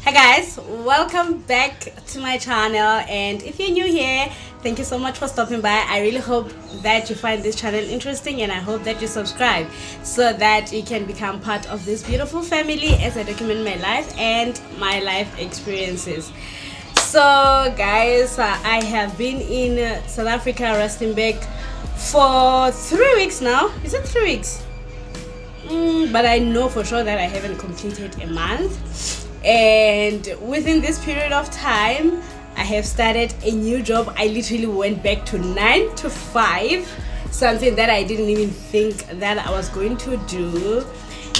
Hi guys, welcome back to my channel, and if you're new here, thank you so much for stopping by. I really hope that you find this channel interesting, and I hope that you subscribe so that you can become part of this beautiful family as I document my life and my life experiences. So guys, I have been in South Africa, Rustenburg for 3 weeks now. Is it 3 weeks? But I know for sure that I haven't completed a month. And within this period of time, I have started a new job. I literally went back to 9 to 5, something that I didn't even think that I was going to do.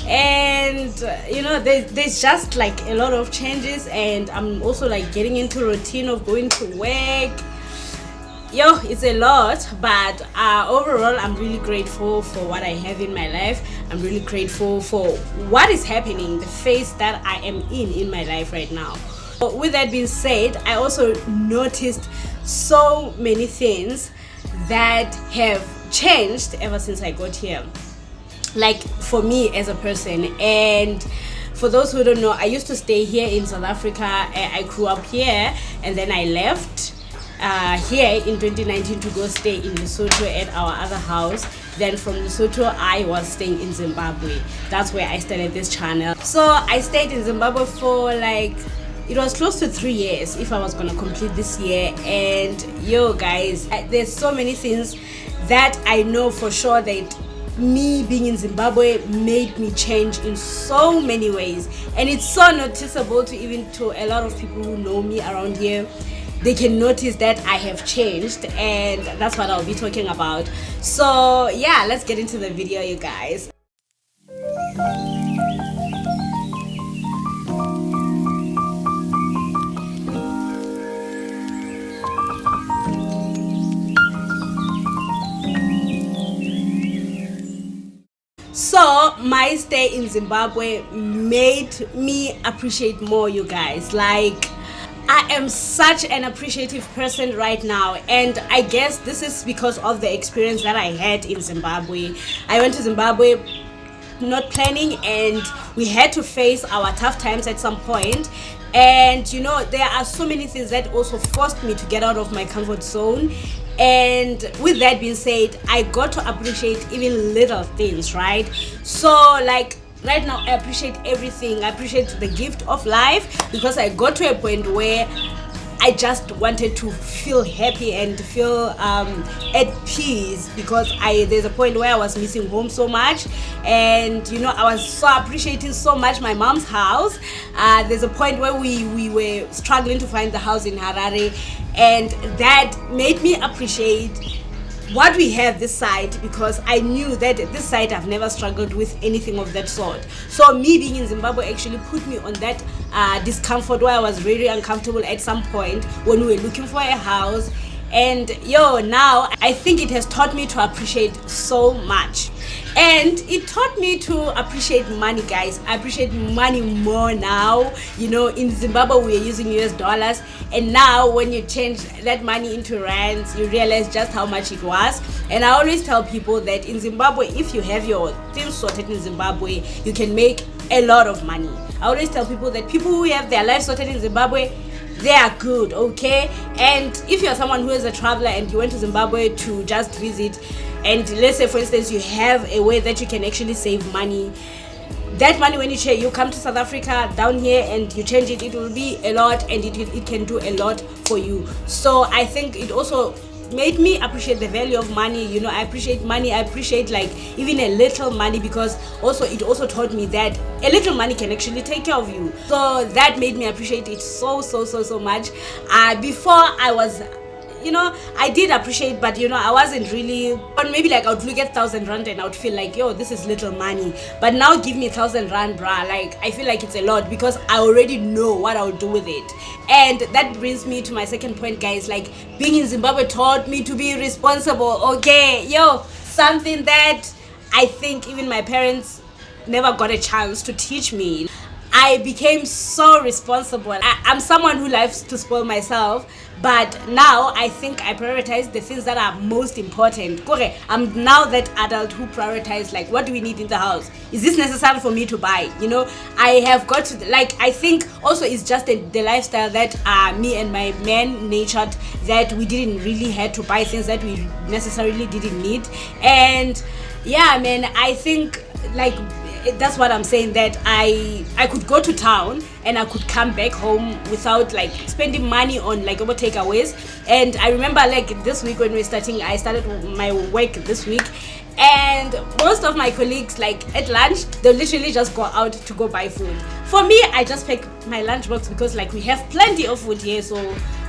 And there's just like a lot of changes, and I'm also like getting into routine of going to work. It's a lot, but overall I'm really grateful for what I have in my life. I'm really grateful for what is happening, the phase that I am in my life right now. But with that being said, I also noticed so many things that have changed ever since I got here, like for me as a person. And for those who don't know, I used to stay here in South Africa. I grew up here, and then I left here in 2019 to go stay in Lesotho at our other house. Then from Lesotho I was staying in Zimbabwe. That's where I started this channel. So I stayed in Zimbabwe for it was close to 3 years if I was gonna complete this year. And guys, there's so many things that I know for sure that me being in Zimbabwe made me change in so many ways, and it's so noticeable to a lot of people who know me around here. They can notice that I have changed, and that's what I'll be talking about. So yeah, let's get into the video, you guys. So my stay in Zimbabwe made me appreciate more, you guys. I am such an appreciative person right now, and I guess this is because of the experience that I had in Zimbabwe. I went to Zimbabwe not planning, and we had to face our tough times at some point. And there are so many things that also forced me to get out of my comfort zone. And with that being said, I got to appreciate even little things, right? So right now I appreciate everything. I appreciate the gift of life, because I got to a point where I just wanted to feel happy and feel at peace, because there's a point where I was missing home so much, and I was so appreciating so much my mom's house. There's a point where we were struggling to find the house in Harare, and that made me appreciate what we have this side, because I knew that this side I've never struggled with anything of that sort. So me being in Zimbabwe actually put me on that discomfort where I was very uncomfortable at some point when we were looking for a house. And now I think it has taught me to appreciate so much, and it taught me to appreciate money, guys. I appreciate money more now. In Zimbabwe we are using US dollars, and now when you change that money into rands, you realize just how much it was. And I always tell people that in Zimbabwe, if you have your things sorted in Zimbabwe, you can make a lot of money. I always tell people that people who have their life sorted in Zimbabwe, they are good, okay? And if you're someone who is a traveler and you went to Zimbabwe to just visit, and let's say for instance you have a way that you can actually save money, that money, when you come to South Africa down here and you change it, it will be a lot, and it can do a lot for you. So I think it also made me appreciate the value of money. I appreciate money. I appreciate even a little money, because it also taught me that a little money can actually take care of you. So that made me appreciate it so much. Before I was I did appreciate, but I wasn't really, or maybe I would look at 1,000 rand and I would feel like, this is little money. But now give me 1,000 rand, bruh, I feel like it's a lot, because I already know what I'll do with it. And that brings me to my second point, guys. Being in Zimbabwe taught me to be responsible, okay? Something that I think even my parents never got a chance to teach me. I became so responsible. I'm someone who likes to spoil myself, But now I think I prioritize the things that are most important. Kore, I'm now that adult who prioritize, like, what do we need in the house? Is this necessary for me to buy? You know, I have got to, like, I think also it's just the lifestyle that me and my man natured, that we didn't really had to buy things that we necessarily didn't need. And yeah, man, I think, like, that's what I'm saying, that I could go to town and I could come back home without like spending money on like over takeaways. And I remember like this week when I started my work this week, and most of my colleagues, like at lunch, they'll literally just go out to go buy food. For me, I just pack my lunchbox because like we have plenty of food here, so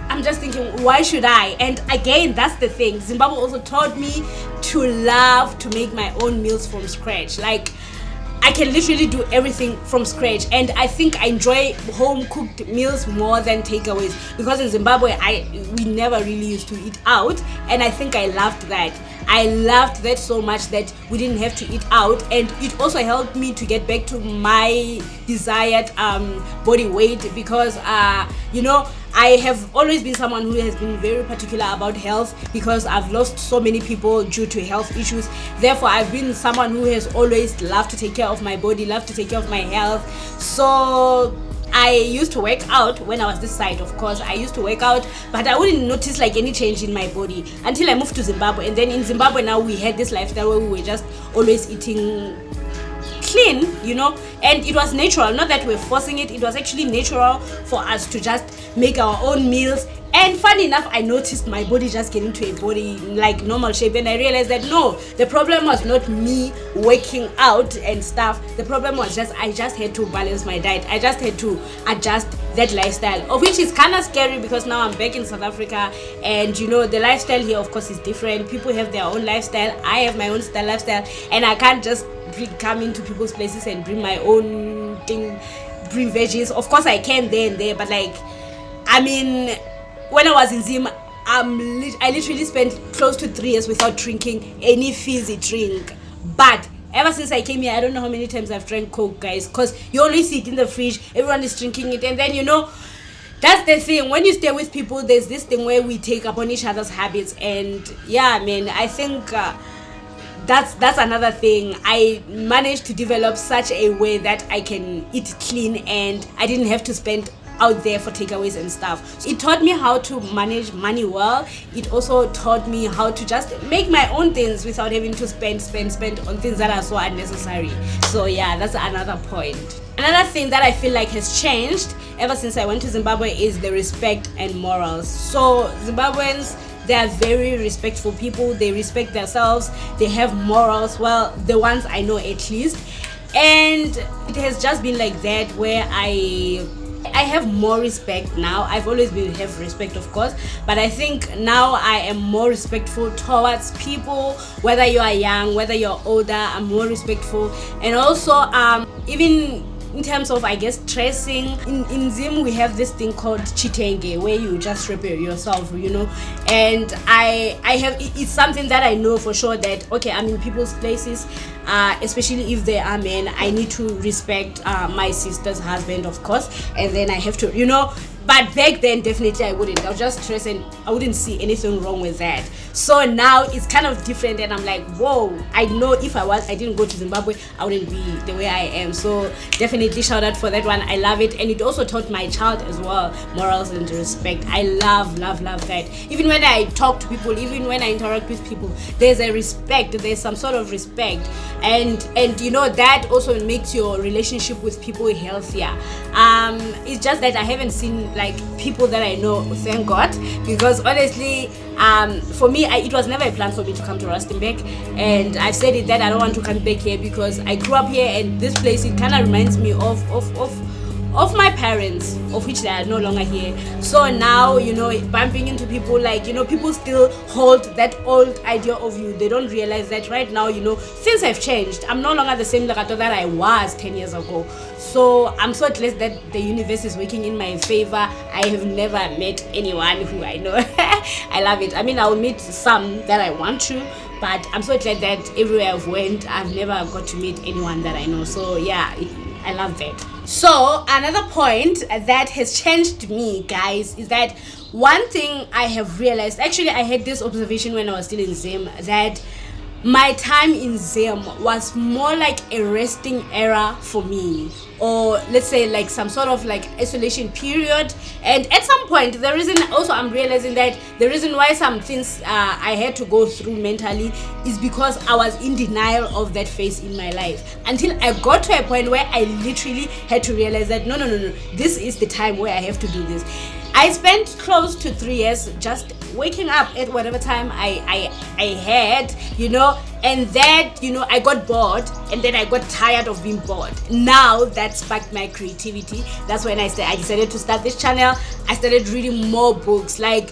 I'm just thinking, why should I? And again, that's the thing, Zimbabwe also taught me to love to make my own meals from scratch. Like, I can literally do everything from scratch, and I think I enjoy home cooked meals more than takeaways, because in Zimbabwe we never really used to eat out, and I think I loved that. I loved that so much that we didn't have to eat out, and it also helped me to get back to my desired body weight, because you know, I have always been someone who has been very particular about health, because I've lost so many people due to health issues. Therefore, I've been someone who has always loved to take care of my body, loved to take care of my health. So I used to work out when I was this side, of course. I used to work out, but I wouldn't notice like any change in my body until I moved to Zimbabwe. And then in Zimbabwe now we had this lifestyle where we were just always eating clean, you know, and it was natural, not that we're forcing it. It was actually natural for us to just make our own meals. And funny enough, I noticed my body just getting to a body like normal shape, and I realized that no, the problem was not me working out and stuff. The problem was I just had to balance my diet. I just had to adjust that lifestyle, of which is kind of scary, because now I'm back in South Africa, and you know, the lifestyle here of course is different. People have their own lifestyle, I have my own lifestyle, and I can't just come into people's places and bring my own thing, bring veggies. Of course I can there and there, but like, I mean, when I was in Zim, I literally spent close to 3 years without drinking any fizzy drink. But ever since I came here, I don't know how many times I've drank Coke, guys, because you only see it in the fridge, everyone is drinking it. And then, you know, that's the thing, when you stay with people, there's this thing where we take upon each other's habits. And yeah, man, I think that's another thing. I managed to develop such a way that I can eat clean, and I didn't have to spend out there for takeaways and stuff. It taught me how to manage money well. It also taught me how to just make my own things without having to spend on things that are so unnecessary. So yeah, that's another point. Another thing that I feel like has changed ever since I went to Zimbabwe is the respect and morals. So Zimbabweans, they are very respectful people. They respect themselves. They have morals. Well, the ones I know at least. And it has just been like that, where I have more respect now. I've always been have respect, of course, but I think now I am more respectful towards people, whether you are young, whether you're older. I'm more respectful. And also even in terms of, I guess, dressing, in Zim we have this thing called chitenge, where you just prepare yourself, you know. And I have, it's something that I know for sure that, okay, I'm in people's places, especially if they are men, I need to respect my sister's husband, of course, and then I have to, you know. But back then, definitely I wouldn't. I would just dress and I wouldn't see anything wrong with that. So now it's kind of different, and I'm like, whoa, I know if I didn't go to Zimbabwe, I wouldn't be the way I am. So definitely shout out for that one. I love it. And it also taught my child as well morals and respect. I love that. Even when I talk to people, even when I interact with people, there's a respect. There's some sort of respect. And you know, that also makes your relationship with people healthier. It's just that I haven't seen like people that I know, thank God, because honestly, for me, it was never a plan for me to come to Rustenburg, and I've said it that I don't want to come back here because I grew up here, and this place, it kind of reminds me of my parents, of which they are no longer here. So now, you know, bumping into people, like, you know, people still hold that old idea of you. They don't realize that right now, you know, things have changed. I'm no longer the same Lakato that I was 10 years ago. So I'm so glad that the universe is working in my favor. I have never met anyone who I know. I love it. I mean, I'll meet some that I want to, but I'm so glad that everywhere I've went, I've never got to meet anyone that I know. So yeah, I love that. So another point that has changed me, guys, is that one thing I have realized, actually I had this observation when I was still in Zim, that my time in Zim was more like a resting era for me, or let's say like some sort of like isolation period. And at some point, the reason also I'm realizing that the reason why some things I had to go through mentally is because I was in denial of that phase in my life, until I got to a point where I literally had to realize that no, this is the time where I have to do this. I spent close to 3 years just waking up at whatever time I had, and that, I got bored, and then I got tired of being bored. Now that sparked my creativity. That's when I decided to start this channel. I started reading more books. Like,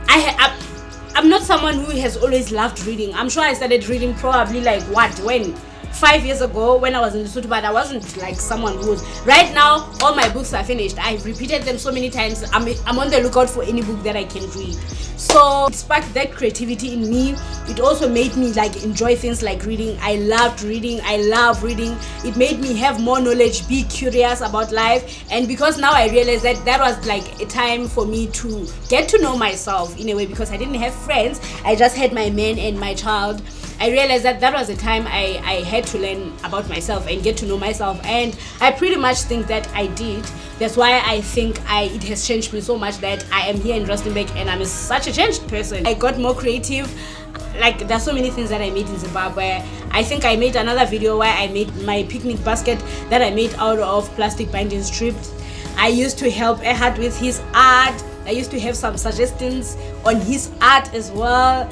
I'm not someone who has always loved reading. I'm sure I started reading probably like 5 years ago when I was in Lesotho, but I wasn't like someone who was. Right now, all my books are finished. I've repeated them so many times. I'm on the lookout for any book that I can read. So it sparked that creativity in me. It also made me like enjoy things like reading. I loved reading. I love reading. It made me have more knowledge, be curious about life. And because now I realize that that was like a time for me to get to know myself in a way, because I didn't have friends. I just had my man and my child. I realized that that was the time I had to learn about myself and get to know myself, and I pretty much think that I did. That's why I think it has changed me so much that I am here in Rustenburg and I'm such a changed person. I got more creative. Like, there's so many things that I made in Zimbabwe. I think I made another video where I made my picnic basket that I made out of plastic binding strips. I used to help Ehad with his art. I used to have some suggestions on his art as well.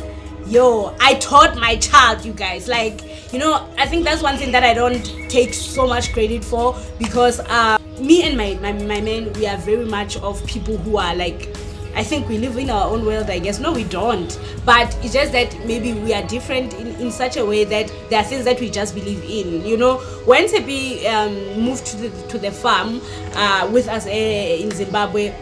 I taught my child, you guys. Like, I think that's one thing that I don't take so much credit for, because me and my man, we are very much of people who are like, I think we live in our own world, I guess. No, we don't. But it's just that maybe we are different in such a way that there are things that we just believe in. When Tepi moved to the farm with us in Zimbabwe,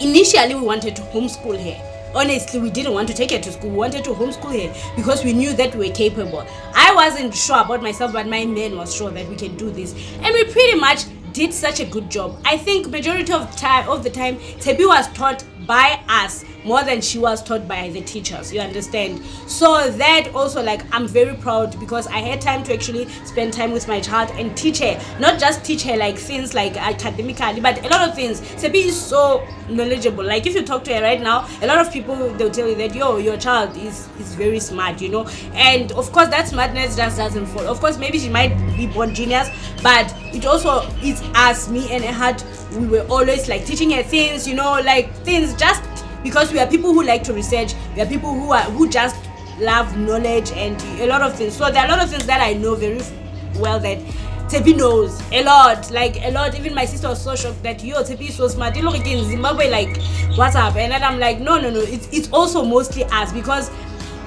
initially we wanted to homeschool her. Honestly, we didn't want to take her to school. We wanted to homeschool her because we knew that we were capable. I wasn't sure about myself, but my man was sure that we can do this. And we pretty much did such a good job. I think majority of the time, Tepi was taught by us more than she was taught by the teachers, you understand? So that also, like, I'm very proud because I had time to actually spend time with my child and teach her. Not just teach her like things like academically, but a lot of things. Tepi is so knowledgeable. Like, if you talk to her right now, a lot of people, they'll tell you that your child is very smart, and of course that smartness just doesn't fall. Of course, maybe she might be born genius, but it also is us, me and Ehad, we were always like teaching her things, like things, just because we are people who like to research. We are people who just love knowledge and a lot of things. So there are a lot of things that I know very well that Tepi knows a lot, like a lot. Even my sister was so shocked that Tepi is so smart. You look in Zimbabwe, like, what's up? And then I'm like, no, it's also mostly us, because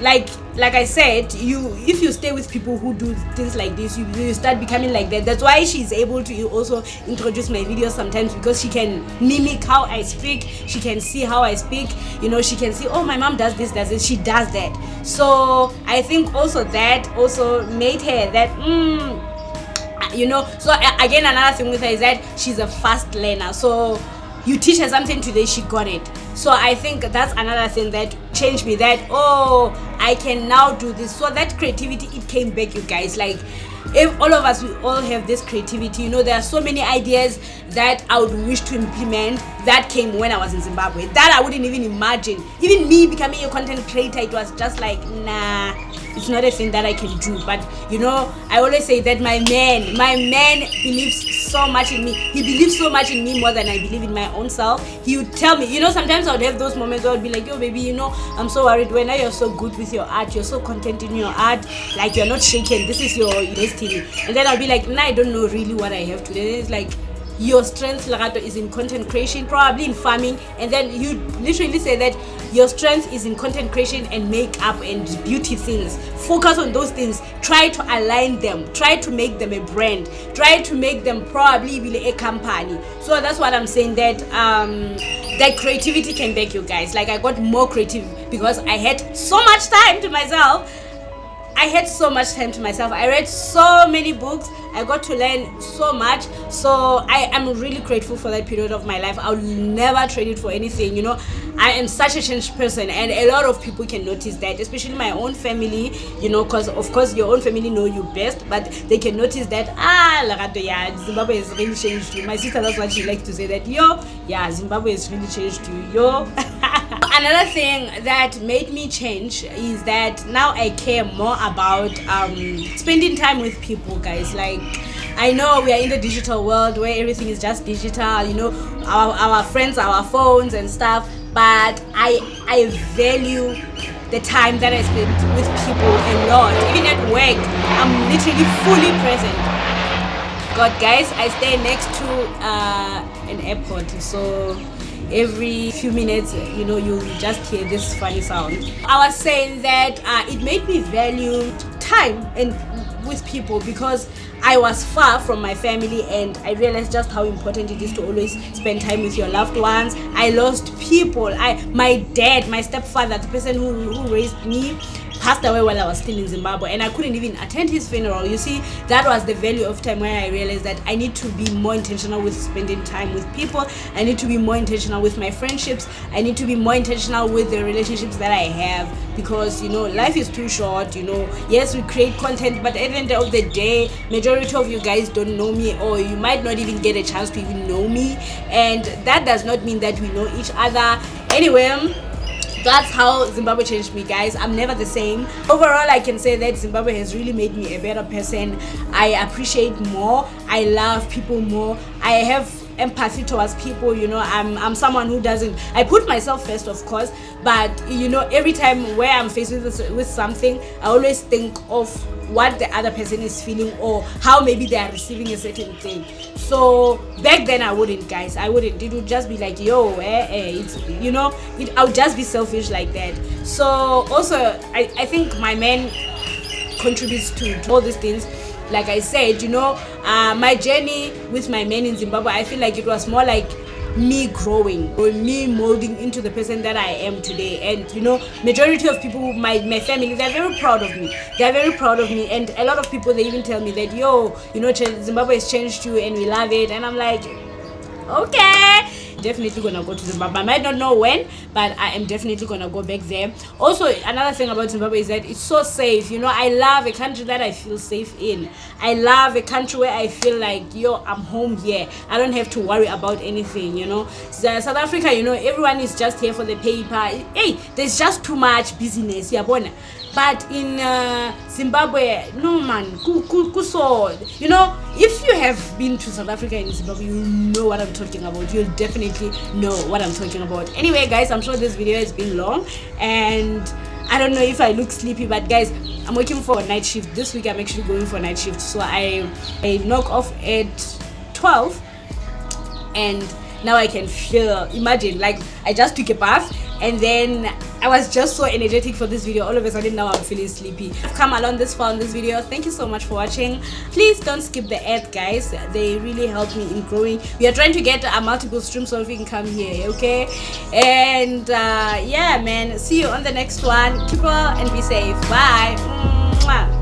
like I said, if you stay with people who do things like this, you start becoming like that. That's why she's able to also introduce my videos sometimes, because she can mimic how I speak. She can see how I speak. She can see, oh, my mom does this. She does that. So I think also that also made her that So again, another thing with her is that she's a fast learner. So you teach her something today, she got it. So I think that's another thing that changed me, that I can now do this. So that creativity, it came back, you guys. Like, if all of us, we all have this creativity, there are so many ideas that I would wish to implement that came when I was in Zimbabwe, that I wouldn't even imagine. Even me becoming a content creator, it was just like, nah, it's not a thing that I can do. But I always say that my man believes so much in me. He believes so much in me more than I believe in my own self. He would tell me, sometimes I would have those moments where I would be like, yo baby, I'm so worried. When you're so good with your art, you're so content in your art, like, you're not shaken, this is your destiny. And then I'll be like, nah, I don't know really what I have today. It's like, your strength, Lagato, is in content creation, probably in farming. And then you literally say that your strength is in content creation and makeup and beauty things. Focus on those things. Try to align them. Try to make them a brand. Try to make them probably a company. So that's what I'm saying, that that creativity can make you guys. Like, I got more creative because I had so much time to myself. I read so many books. I got to learn so much. So I am really grateful for that period of my life. I'll never trade it for anything. You know, I am such a changed person, and a lot of people can notice that, especially my own family, you know, because of course your own family know you best, but they can notice that Lagato, yeah, Zimbabwe has really changed you. My sister, that's what she likes to say, that yo, yeah, Zimbabwe has really changed you, yo. Another thing that made me change is that now I care more about spending time with people, guys. Like, I know we are in the digital world where everything is just digital, you know, our friends, our phones and stuff, but I value the time that I spend with people a lot. Even at work, I'm literally fully present. God, guys, I stay next to an airport, so every few minutes, you know, you just hear this funny sound. I was saying that it made me value time and with people, because I was far from my family, and I realized just how important it is to always spend time with your loved ones. I lost people. My dad, my stepfather, the person who raised me, passed away while I was still in Zimbabwe, and I couldn't even attend his funeral. You see, that was the value of time, where I realized that I need to be more intentional with spending time with people. I need to be more intentional with my friendships. I need to be more intentional with the relationships that I have, because, you know, life is too short. You know, yes, we create content, but at the end of the day, majority of you guys don't know me, or you might not even get a chance to even know me, and that does not mean that we know each other. Anyway, that's how Zimbabwe changed me, guys. I'm never the same. Overall, I can say that Zimbabwe has really made me a better person. I appreciate more. I love people more. I have empathy towards people. You know, I'm someone who doesn't, I put myself first, of course, but you know, every time where I'm faced with something, I always think of what the other person is feeling, or how maybe they are receiving a certain thing. So back then I wouldn't, guys. I wouldn't. It would just be like, yo, it's, you know, I would just be selfish like that. So also I think my man contributes to all these things. Like I said, you know, my journey with my man in Zimbabwe, I feel like it was more like me growing, or me molding into the person that I am today. And you know, majority of people, my family, they're very proud of me. They're very proud of me, and a lot of people, they even tell me that, yo, you know, Zimbabwe has changed you and we love it. And I'm like, okay, definitely gonna go to Zimbabwe. I might not know when, but I am definitely gonna go back there. Also, another thing about Zimbabwe is that it's so safe. You know, I love a country that I feel safe in. I love a country where I feel like, yo, I'm home here. I don't have to worry about anything, you know. South Africa, you know, everyone is just here for the paper. Hey, there's just too much business, yeah, bona. But in Zimbabwe, no man, so, you know, if you have been to South Africa and Zimbabwe, you know what I'm talking about. You'll definitely know what I'm talking about. Anyway, guys, I'm sure this video has been long, and I don't know if I look sleepy, but guys, I'm working for a night shift. This week I'm actually going for a night shift. So I knock off at 12, and now I can feel, imagine, like I just took a bath, and then I was just so energetic for this video. All of a sudden now I'm feeling sleepy. I've come along this far on this video. Thank you so much for watching. Please don't skip the ads, guys. They really help me in growing. We are trying to get multiple streams of income here, okay? And yeah, man, see you on the next one. Keep well and be safe. Bye. Mwah.